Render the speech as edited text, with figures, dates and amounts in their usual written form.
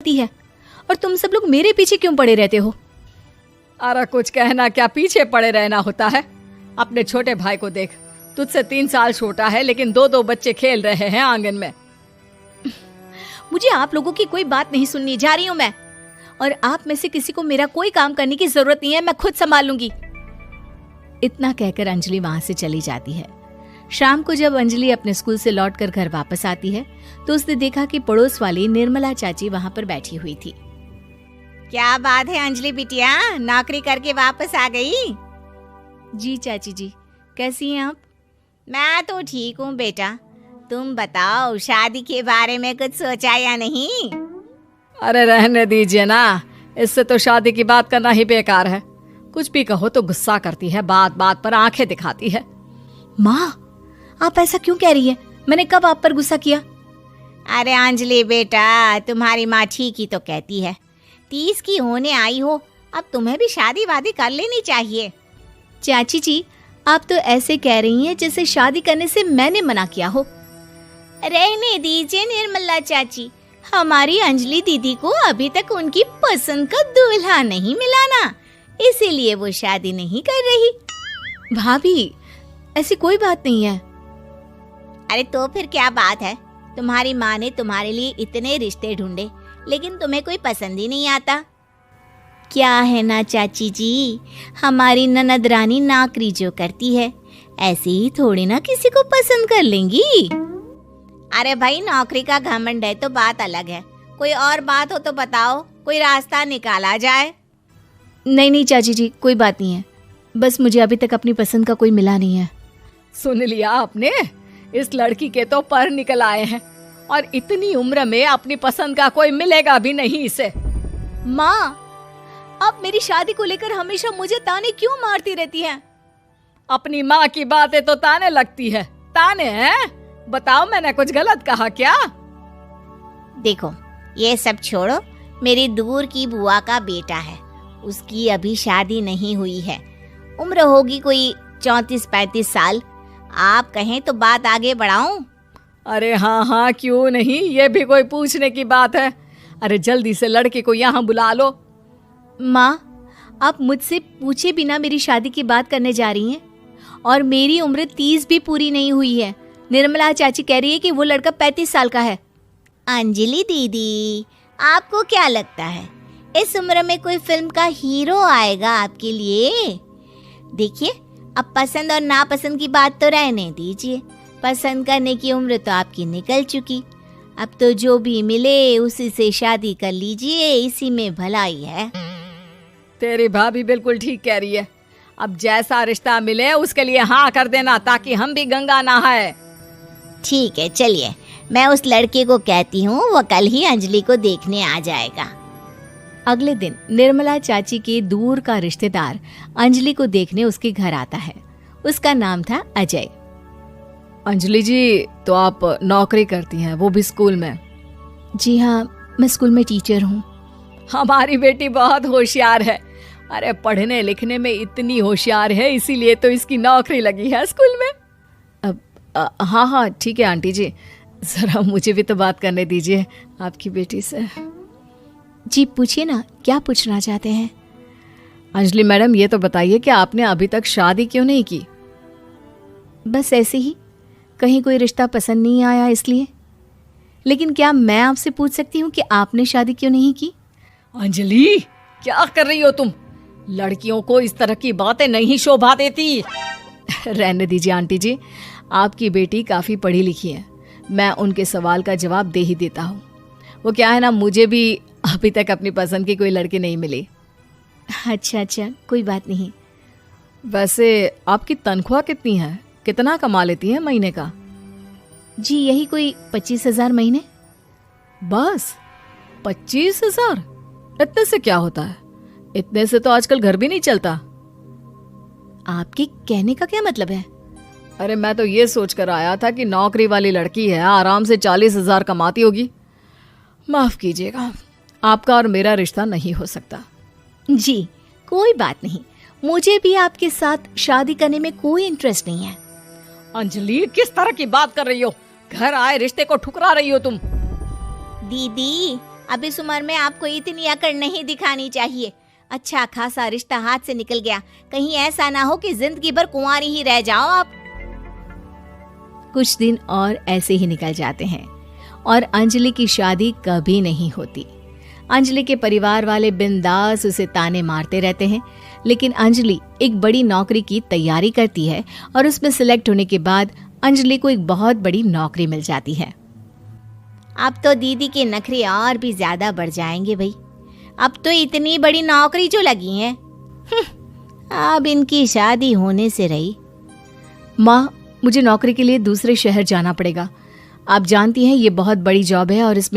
होती है और तुम सब लोग मेरे पीछे क्यों पड़े रहते हो? अरे कुछ कहना क्या, पीछे पड़े रहना होता है। अपने छोटे भाई को देख, तुझसे 3 साल छोटा है लेकिन 2-2 बच्चे खेल रहे हैं आंगन में। मुझे आप लोगों की कोई बात नहीं सुननी, जा रही हूँ मैं। और आप में से किसी को मेरा कोई काम करने की जरूरत नहीं है, मैं खुद संभाल लूंगी। इतना कहकर अंजलि वहां से चली जाती है। शाम को जब अंजलि अपने स्कूल से लौटकर घर वापस आती है तो उसने देखा कि पड़ोस वाली निर्मला चाची वहां पर बैठी हुई थी। क्या बात है अंजलि बिटिया, नौकरी करके वापस आ गई? जी चाची जी, कैसी हैं आप? मैं तो ठीक हूँ बेटा, तुम बताओ शादी के बारे में कुछ सोचा या नहीं? अरे रहने दीजिए ना, इससे तो शादी की बात करना ही बेकार है। कुछ भी कहो तो गुस्सा करती है, बात बात पर आंखें दिखाती है। माँ, आप ऐसा क्यों कह रही है? मैंने कब आप पर गुस्सा किया? अरे अंजलि बेटा, तुम्हारी माँ ठीक ही तो कहती है। 30 की होने आई हो, अब तुम्हें भी शादी वादी कर लेनी चाहिए। चाची जी, आप तो ऐसे कह रही हैं जैसे शादी करने से मैंने मना किया हो। रहने दीजिए निर्मला चाची, हमारी अंजलि दीदी को अभी तक उनकी पसंद का दूल्हा नहीं मिला ना, इसीलिए वो शादी नहीं कर रही। भाभी, ऐसी कोई बात नहीं है। अरे तो फिर क्या बात है? तुम्हारी माँ ने तुम्हारे लिए इतने रिश्ते ढूंढे लेकिन तुम्हें कोई पसंद ही नहीं आता। क्या है ना चाची जी, हमारी ननद रानी नौकरी जो करती है, ऐसे ही थोड़ी ना किसी को पसंद कर लेंगी। अरे भाई, नौकरी का घमंड है तो बात अलग है, कोई और बात हो तो बताओ, कोई रास्ता निकाला जाए। नहीं चाची जी, कोई बात नहीं है, बस मुझे अभी तक अपनी पसंद का कोई मिला नहीं है। सुन लिया आपने, इस लड़की के तो पर निकल आए हैं और इतनी उम्र में अपनी पसंद का कोई मिलेगा भी नहीं इसे। माँ, आप मेरी शादी को लेकर हमेशा मुझे ताने क्यों मारती रहती हैं? अपनी माँ की बातें तो ताने लगती है। ताने हैं? बताओ, मैंने कुछ गलत कहा क्या? देखो, ये सब छोड़ो, मेरी दूर की बुआ का बेटा है, उसकी अभी शादी नहीं हुई है, उम्र होगी कोई 34-35 साल। आप कहें तो बात आगे बढ़ाऊं? अरे हाँ, क्यों नहीं, ये भी कोई पूछने की बात है। अरे जल्दी से लड़के को यहाँ बुला लो। माँ, आप मुझसे पूछे बिना मेरी शादी की बात करने जा रही हैं और मेरी उम्र 30 भी पूरी नहीं हुई है। निर्मला चाची कह रही है कि वो लड़का 35 साल का है। अंजलि दीदी, आपको क्या लगता है इस उम्र में कोई फिल्म का हीरो आएगा आपके लिए? देखिए, अब पसंद और नापसंद की बात तो रहने दीजिए, पसंद करने की उम्र तो आपकी निकल चुकी। अब तो जो भी मिले उसी से शादी कर लीजिए, इसी में भलाई है। तेरी भाभी बिल्कुल ठीक कह रही है। अब जैसा रिश्ता मिले उसके लिए हाँ कर देना, ताकि हम भी गंगा नहाए। ठीक है, चलिए मैं उस लड़के को कहती हूँ, वो कल ही अंजलि को देखने आ जाएगा। अगले दिन निर्मला चाची के दूर का रिश्तेदार अंजलि को देखने उसके घर आता है। उसका नाम था अजय। अंजलि जी, तो आप नौकरी करती हैं, वो भी स्कूल में? जी हाँ, मैं स्कूल में टीचर हूँ। हमारी बेटी बहुत होशियार है। अरे पढ़ने लिखने में इतनी होशियार है, इसीलिए तो इसकी नौकरी लगी है स्कूल में। अब हाँ ठीक है आंटी जी, जरा मुझे भी तो बात करने दीजिए आपकी बेटी से। जी पूछिए ना, क्या पूछना चाहते हैं? अंजलि मैडम, ये तो बताइए कि आपने अभी तक शादी क्यों नहीं की? बस ऐसे ही, कहीं कोई रिश्ता पसंद नहीं आया इसलिए। लेकिन क्या मैं आपसे पूछ सकती हूँ कि आपने शादी क्यों नहीं की? अंजलि, क्या कर रही हो तुम? लड़कियों को इस तरह की बातें नहीं शोभा देती। रहने दीजिए आंटी जी, आपकी बेटी काफ़ी पढ़ी लिखी है, मैं उनके सवाल का जवाब दे ही देता हूँ। वो क्या है ना, मुझे भी अभी तक अपनी पसंद की कोई लड़की नहीं मिली। अच्छा, कोई बात नहीं। वैसे आपकी तनख्वाह कितनी है? कितना कमा लेती हैं महीने का? जी यही कोई 25,000 महीने। बस 25,000? इतने से क्या होता है? इतने से तो आजकल घर भी नहीं चलता। आपके कहने का क्या मतलब है? अरे मैं तो ये सोच कर आया था कि नौकरी वाली लड़की है, आराम से 40,000 कमाती होगी। माफ कीजिएगा, आपका और मेरा रिश्ता नहीं हो सकता। जी कोई बात नहीं, मुझे भी आपके साथ शादी करने में कोई इंटरेस्ट नहीं है। अंजलि, किस तरह की बात कर रही हो? घर आए रिश्ते को ठुकरा रही हो तुम। दीदी, अब इस उम्र में आपको इतनी अकड़ नहीं दिखानी चाहिए। अच्छा खासा रिश्ता हाथ से निकल गया, कहीं ऐसा ना हो कि जिंदगी भर कुंवारी ही रह जाओ आप। कुछ दिन और ऐसे ही निकल जाते हैं और अंजलि की शादी कभी नहीं होती। अंजलि के परिवार वाले बिंदास उसे ताने मारते रहते हैं, लेकिन अंजलि एक बड़ी नौकरी की तैयारी करती है और उसमें सिलेक्ट होने के बाद अंजलि को एक बहुत बड़ी नौकरी मिल जाती है। अब तो दीदी के नखरे और भी ज्यादा बढ़ जाएंगे भाई, अब तो इतनी बड़ी नौकरी जो लगी है। अब इनकी शादी होने से रही। माँ, मुझे नौकरी के लिए दूसरे शहर जाना पड़ेगा। आप जानती हैं ये बहुत बड़ी जॉब है और इसमें